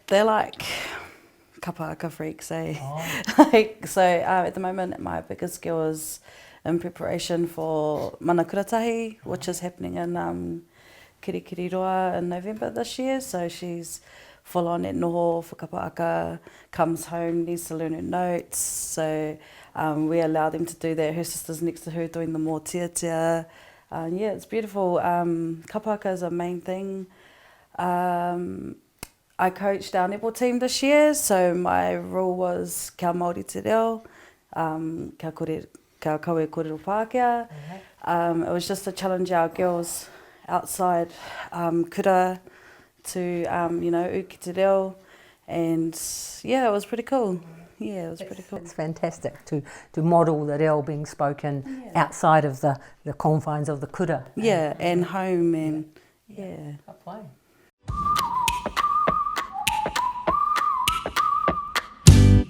They're like kapa'aka freaks, eh? Oh. At the moment, my biggest girl is in preparation for mana kuratahi, which is happening in Kirikiriroa in November this year. So she's full on at noho for kapa'aka, comes home, needs to learn her notes. So we allow them to do that. Her sister's next to her doing the more tia. Yeah, it's beautiful. Kapa'aka is a main thing. I coached our netball team this year, so my rule was kia Māori te reo, kia kawe kōrero Pākehā. It was just to challenge our girls outside kura to, uki te reo, and yeah, it was pretty cool. Yeah, it was pretty cool. It's fantastic to model the reo being spoken outside of the confines of the kura. Yeah, and home, and yeah. Ka pai.